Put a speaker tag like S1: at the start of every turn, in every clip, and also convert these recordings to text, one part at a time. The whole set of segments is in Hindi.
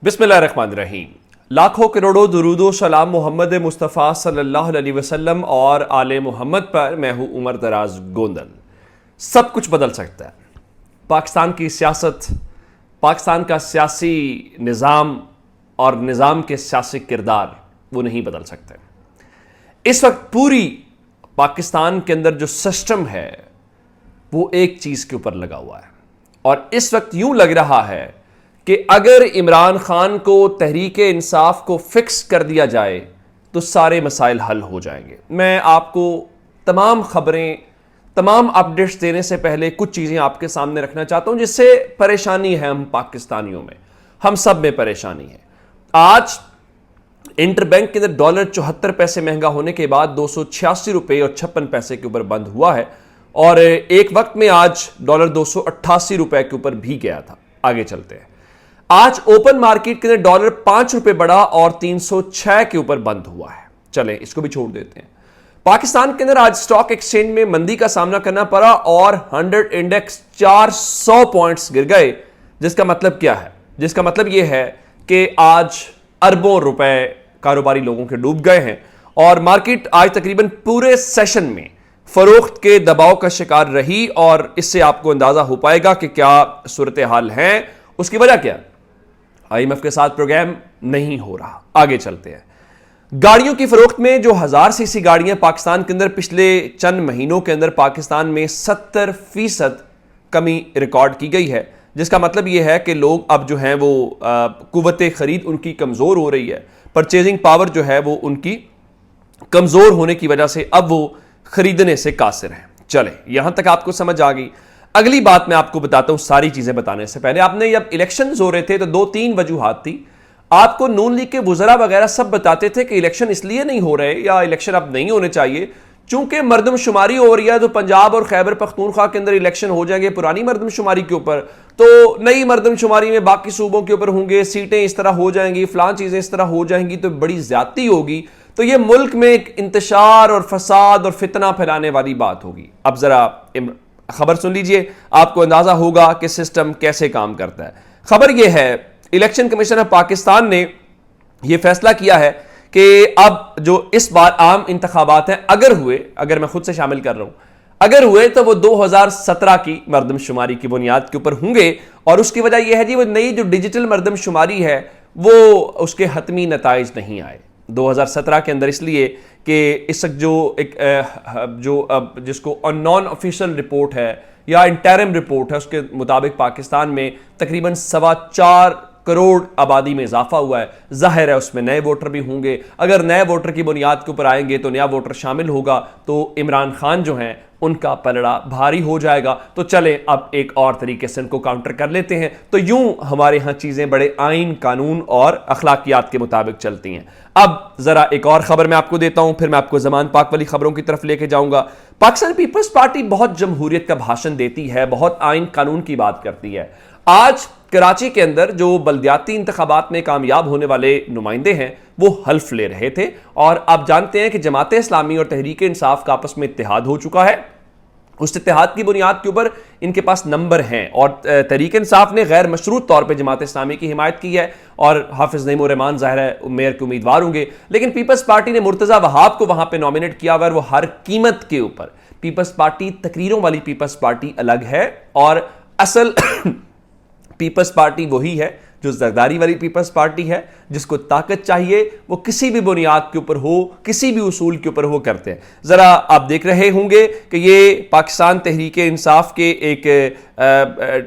S1: बिस्मिल्लाहिर्रहमानिर्रहीम। लाखों करोड़ों दुरूदो सलाम मोहम्मद मुस्तफ़ा सल्लल्लाहु अलैहि वसल्लम और आले मोहम्मद पर। मैं हूँ उमर दराज गोंदल। सब कुछ बदल सकता है। पाकिस्तान की सियासत, पाकिस्तान का सियासी निज़ाम और निज़ाम के सियासी किरदार वो नहीं बदल सकते। इस वक्त पूरी पाकिस्तान के अंदर जो सिस्टम है वो एक चीज़ के ऊपर लगा हुआ है और इस वक्त यूं लग रहा है कि अगर इमरान खान को तहरीके इंसाफ को फिक्स कर दिया जाए तो सारे मसाइल हल हो जाएंगे। मैं आपको तमाम खबरें, तमाम अपडेट्स देने से पहले कुछ चीज़ें आपके सामने रखना चाहता हूं जिससे परेशानी है हम पाकिस्तानियों में, हम सब में परेशानी है। आज इंटरबैंक के अंदर डॉलर 74 पैसे महंगा होने के बाद 286 रुपये और 56 पैसे के ऊपर बंद हुआ है और एक वक्त में आज डॉलर 288 रुपये के ऊपर भी गया था। आगे चलते हैं। आज ओपन मार्केट के अंदर डॉलर 5 रुपए बढ़ा और 306 के ऊपर बंद हुआ है। चलें इसको भी छोड़ देते हैं। पाकिस्तान के अंदर आज स्टॉक एक्सचेंज में मंदी का सामना करना पड़ा और 100 इंडेक्स 400 पॉइंट्स गिर गए। जिसका मतलब क्या है? जिसका मतलब यह है कि आज अरबों रुपए कारोबारी लोगों के डूब गए हैं और मार्केट आज तकरीबन पूरे सेशन में फरोख्त के दबाव का शिकार रही और इससे आपको अंदाजा हो पाएगा कि क्या सूरत हाल है। उसकी वजह क्या? IMF के साथ प्रोग्राम नहीं हो रहा। आगे चलते हैं। गाड़ियों की फरोख्त में जो 1000 सीसी गाड़ियां पाकिस्तान के अंदर पिछले चंद महीनों के अंदर पाकिस्तान में 70% कमी रिकॉर्ड की गई है। जिसका मतलब यह है कि लोग अब जो हैं वो कुव्वत खरीद उनकी कमजोर हो रही है। परचेजिंग पावर जो है वो उनकी कमजोर होने की वजह से अब वो खरीदने से कासिर हैं। चले यहां तक आपको समझ आ गई। अगली बात मैं आपको बताता हूं। सारी चीजें बताने से पहले आपने जब इलेक्शन हो रहे थे तो 2-3 वजूहात थी। आपको नून लीग के वुज़रा वगैरह सब बताते थे कि इलेक्शन इसलिए नहीं हो रहे या इलेक्शन अब नहीं होने चाहिए चूंकि मरदमशुमारी हो रही है तो पंजाब और खैबर पख्तूनख्वा के अंदर इलेक्शन हो जाएंगे पुरानी मरदमशुमारी के ऊपर, तो नई मरदमशुमारी में बाकी सूबों के ऊपर होंगे, सीटें इस तरह हो जाएंगी, फलां चीजें इस तरह हो जाएंगी तो बड़ी ज्यादती होगी, तो यह मुल्क में एक इंतशार और फसाद और फितना फैलाने वाली बात होगी। अब जरा खबर सुन लीजिए, आपको अंदाजा होगा कि सिस्टम कैसे काम करता है। खबर यह है, इलेक्शन कमीशन ऑफ पाकिस्तान ने यह फैसला किया है कि अब जो इस बार आम इंतखाबात हैं अगर मैं खुद से शामिल कर रहा हूं, अगर हुए तो वो 2017 की मरदमशुमारी की बुनियाद के ऊपर होंगे और उसकी वजह यह है जी वो नई जो डिजिटल मरदमशुमारी है वो उसके हतमी नताइज नहीं आए 2017 के अंदर, इसलिए कि इस जो एक जिसको नॉन ऑफिशियल रिपोर्ट है या इंटरिम रिपोर्ट है उसके मुताबिक पाकिस्तान में तकरीबन 4.25 करोड़ आबादी में इजाफा हुआ है। जाहिर है उसमें नए वोटर भी होंगे। अगर नए वोटर की बुनियाद के ऊपर आएंगे तो नया वोटर शामिल होगा तो इमरान खान जो हैं उनका पलड़ा भारी हो जाएगा। तो चले अब एक और तरीके से इनको काउंटर कर लेते हैं। तो यूं हमारे यहां चीजें बड़े आइन, कानून और अखलाकियात के मुताबिक चलती हैं। अब जरा एक और खबर मैं आपको देता हूं, फिर मैं आपको जमान पाक वाली खबरों की तरफ लेके जाऊंगा। पाकिस्तान पीपल्स पार्टी बहुत जमहूरियत का भाषण देती है, बहुत आइन कानून की बात करती है। आज कराची के अंदर जो बल्दियाती इंतखाबात में कामयाब होने वाले नुमाइंदे हैं वो हल्फ ले रहे थे और आप जानते हैं कि जमात इस्लामी और तहरीक इंसाफ का आपस में इत्तेहाद हो चुका है। उस इत्तेहाद की बुनियाद के ऊपर इनके पास नंबर हैं और तहरीक इंसाफ ने गैर मशरूत तौर पर जमात इस्लामी की हिमायत की है और हाफिज नईम रहमान ज़ाहिर है मेयर के उम्मीदवार होंगे। लेकिन पीपल्स पार्टी ने मुर्तज़ा वहाब को वहां पर नॉमिनेट किया हुआ है, वो हर कीमत के ऊपर। पीपल्स पार्टी तकरीरों वाली पीपल्स पार्टी अलग है और असल पीपल्स पार्टी वही है जो जरदारी वाली पीपल्स पार्टी है, जिसको ताकत चाहिए वो किसी भी बुनियाद के ऊपर हो, किसी भी उसूल के ऊपर हो करते हैं। जरा आप देख रहे होंगे कि ये पाकिस्तान तहरीक इंसाफ के एक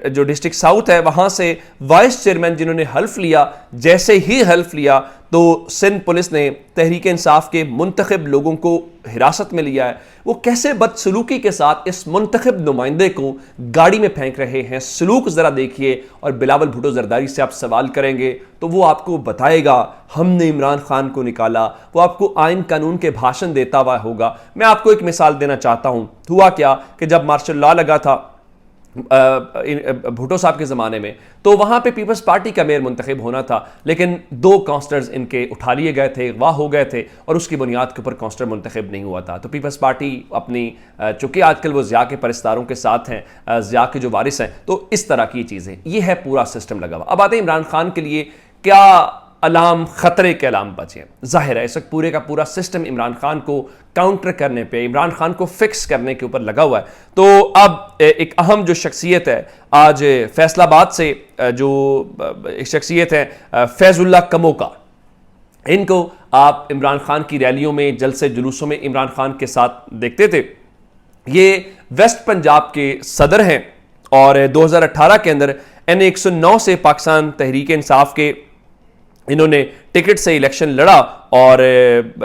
S1: जो डिस्ट्रिक्ट साउथ है वहां से वाइस चेयरमैन जिन्होंने हल्फ लिया, जैसे ही हल्फ लिया तो सिंध पुलिस ने तहरीक इंसाफ के मुंतखब लोगों को हिरासत में लिया है। वो कैसे बदसलूकी के साथ इस मुंतखब नुमाइंदे को गाड़ी में फेंक रहे हैं, सलूक जरा देखिए। और बिलावल भुट्टो जरदारी से आप सवाल करेंगे तो वो आपको बताएगा हमने इमरान खान को निकाला, वो आपको आइन कानून के भाषण देता हुआ होगा। मैं आपको एक मिसाल देना चाहता हूं। हुआ क्या कि जब मार्शल लॉ लगा था भुट्टो साहब के ज़माने में तो वहां पे पीपल्स पार्टी का मेयर मुंतखब होना था, लेकिन 2 काउंसलर्स इनके उठा लिए गए थे, अगवा हो गए थे और उसकी बुनियाद के ऊपर काउंसलर मुंतखब नहीं हुआ था। तो पीपल्स पार्टी अपनी चूंकि आजकल वो ज़िया के परस्तारों के साथ हैं, ज़िया के जो वारिस हैं, तो इस तरह की चीज़ें, ये है पूरा सिस्टम लगा हुआ। अब आते हैं इमरान खान के लिए क्या अलार्म, खतरे के अलार्म बचे। जाहिर है इस वक्त पूरे का पूरा सिस्टम इमरान खान को काउंटर करने पे, इमरान खान को फिक्स करने के ऊपर लगा हुआ है। तो अब एक अहम जो शख्सियत है आज फैसलाबाद से, जो एक शख्सियत है फैजुल्ला कमोका, इनको आप इमरान खान की रैलियों में, जलसे जुलूसों में इमरान खान के साथ देखते थे। ये वेस्ट पंजाब के सदर हैं और 2018 के अंदर N109 से पाकिस्तान तहरीक इंसाफ के इन्होंने टिकट से इलेक्शन लड़ा और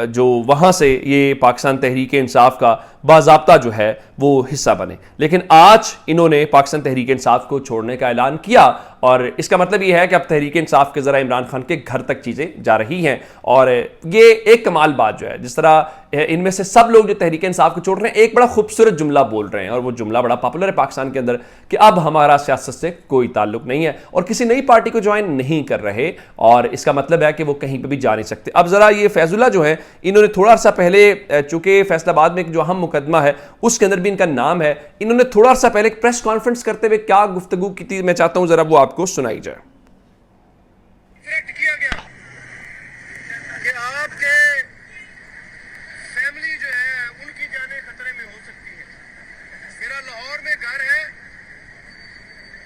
S1: जो वहाँ से ये पाकिस्तान तहरीक इंसाफ का बाज़ाब्ता जो है वो हिस्सा बने। लेकिन आज इन्होंने पाकिस्तान तहरीक इंसाफ को छोड़ने का ऐलान किया और इसका मतलब ये है कि अब तहरीक इंसाफ के ज़रा इमरान खान के घर तक चीज़ें जा रही हैं। और ये एक कमाल बात जो है, जिस तरह इनमें से सब लोग जो तहरीक इंसाफ को छोड़ रहे हैं एक बड़ा खूबसूरत जुमला बोल रहे हैं और वो जुमला बड़ा पॉपुलर है पाकिस्तान के अंदर कि अब हमारा सियासत से कोई ताल्लुक नहीं है और किसी नई पार्टी को ज्वाइन नहीं कर रहे, और इसका मतलब है कि वो कहीं पर भी जा नहीं सकते। अब ज़रा ये फैजुल्ला जो है, इन्होंने थोड़ा सा पहले, चूंकि फैसलाबाद में एक जो अहम मुकदमा है उसके अंदर भी इनका नाम है, इन्होंने थोड़ा सा पहले एक प्रेस कॉन्फ्रेंस करते हुए क्या गुफ्तगू की थी, मैं चाहता हूं जरा वो आपको सुनाई जाए।
S2: किया गया कि आपके फैमिली जो है उनकी जाने खतरे में हो सकती है। मेरा लाहौर में घर है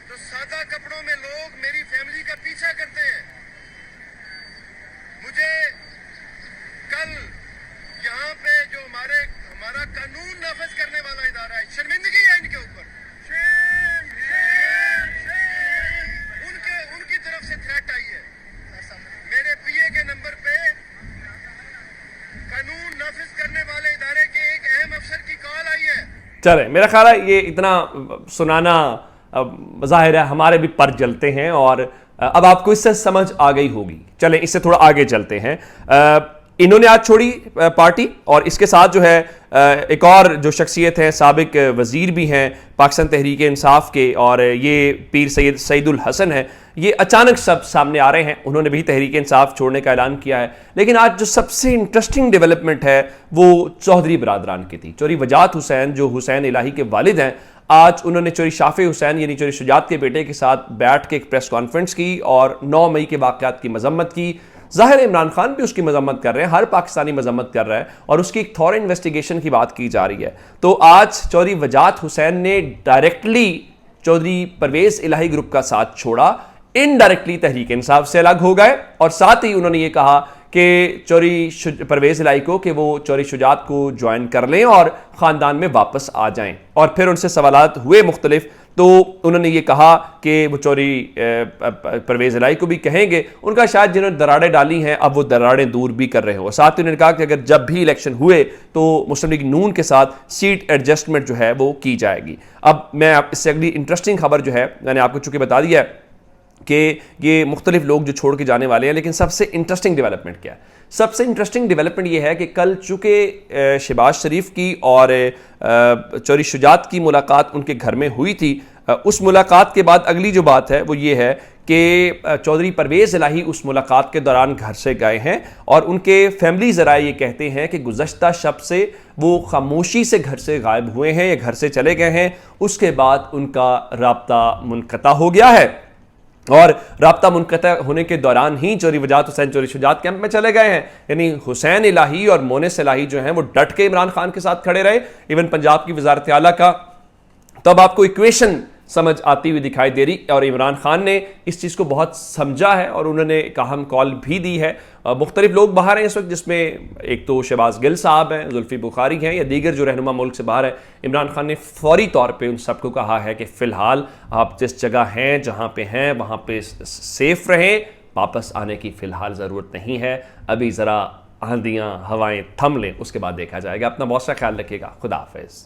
S2: तो सादा कपड़ों में लोग मेरी फैमिली का पीछा करते हैं। मुझे कल यहाँ पे जो हमारा कानून नाफिज करने वाला इदारा है, शर्मिंदगी है इनके ऊपर, उनकी तरफ से थ्रेट आई है। मेरे पीए के नंबर पे कानून नाफिज करने वाले इदारे के एक अहम अफसर की कॉल आई है।
S1: चले, मेरा ख्याल है ये इतना सुनाना जाहिर है हमारे भी पर जलते हैं और अब आपको इससे समझ आ गई होगी। चलें इससे थोड़ा आगे चलते हैं। इन्होंने आज छोड़ी पार्टी और इसके साथ जो है एक और जो शख्सियत है, साबिक वजीर भी हैं पाकिस्तान तहरीक इंसाफ के, और ये पीर सैयद सईदुल हसन है। ये अचानक सब सामने आ रहे हैं, उन्होंने भी तहरीक इंसाफ छोड़ने का ऐलान किया है। लेकिन आज जो सबसे इंटरेस्टिंग डेवलपमेंट है वो चौधरी बरादरान की थी। चौधरी वजात हुसैन जो हुसैन इलाही के वालिद हैं, आज उन्होंने चौधरी शाफी हुसैन यानी चौधरी शुजात के बेटे के साथ बैठ के एक प्रेस कॉन्फ्रेंस की और 9 मई के वाक़यात की मजम्मत की। ज़ाहिर इमरान खान भी उसकी मजम्मत कर रहे हैं, हर पाकिस्तानी मजम्मत कर रहा है और उसकी एक थॉर इन्वेस्टिगेशन की बात की जा रही है। तो आज चौधरी वजात हुसैन ने डायरेक्टली चौधरी परवेज़ इलाही ग्रुप का साथ छोड़ा, इनडायरेक्टली तहरीक इंसाफ से अलग हो गए और साथ ही उन्होंने ये कहा कि चौधरी परवेज़ इलाही को कि वो चौधरी शुजात को ज्वाइन कर लें और ख़ानदान में वापस आ जाएं। और फिर उनसे सवालात हुए मुख्तलिफ, तो उन्होंने ये कहा कि वो चौधरी परवेज़ इलाही को भी कहेंगे, उनका शायद जिन्होंने दरारें डाली हैं अब वो दरारें दूर भी कर रहे हो। साथ ही उन्होंने कहा कि अगर जब भी इलेक्शन हुए तो मुस्लिम लीग नून के साथ सीट एडजस्टमेंट जो है वो की जाएगी। अब मैं इससे अगली इंटरेस्टिंग खबर जो है मैंने आपको चूँकि बता दिया है कि ये मुख्तलिफ लोग जो छोड़ के जाने वाले हैं, लेकिन सबसे इंटरेस्टिंग डेवलपमेंट क्या है? सबसे इंटरेस्टिंग डेवलपमेंट ये है कि कल चूँकि शहबाज शरीफ की और चौधरी शुजात की मुलाकात उनके घर में हुई थी, उस मुलाकात के बाद अगली जो बात है वो ये है कि चौधरी परवेज़ इलाही उस मुलाकात के दौरान घर से गए हैं और उनके फैमिली ज़राए ये कहते हैं कि गुज़श्ता शब से वो खामोशी से घर से गायब हुए हैं या घर से चले गए हैं। उसके बाद उनका राब्ता मुनक़ता हो गया है और राब्ता मुनक़ता होने के दौरान ही चौधरी वजात हुसैन चौधरी शुजात कैंप में चले गए हैं। यानी हुसैन इलाही और मोनिस इलाही जो हैं वो डट के इमरान खान के साथ खड़े रहे, इवन पंजाब की वज़ारत आला का। तब आपको इक्वेशन समझ आती हुई दिखाई दे रही और इमरान खान ने इस चीज़ को बहुत समझा है और उन्होंने एक अहम कॉल भी दी है। मुख्तलिफ लोग बाहर हैं इस वक्त, जिसमें एक तो शहबाज गिल साहब हैं, जुल्फी बुखारी हैं या दीगर जो रहनुमा मुल्क से बाहर है। इमरान खान ने फौरी तौर पे उन सबको कहा है कि फ़िलहाल आप जिस जगह हैं, जहाँ पे हैं वहाँ पे सेफ रहें, वापस आने की फ़िलहाल ज़रूरत नहीं है, अभी ज़रा आंधियाँ हवाएँ थम लें, उसके बाद देखा जाएगा। अपना बहुत सा ख्याल रखिएगा। खुदा हाफिज़।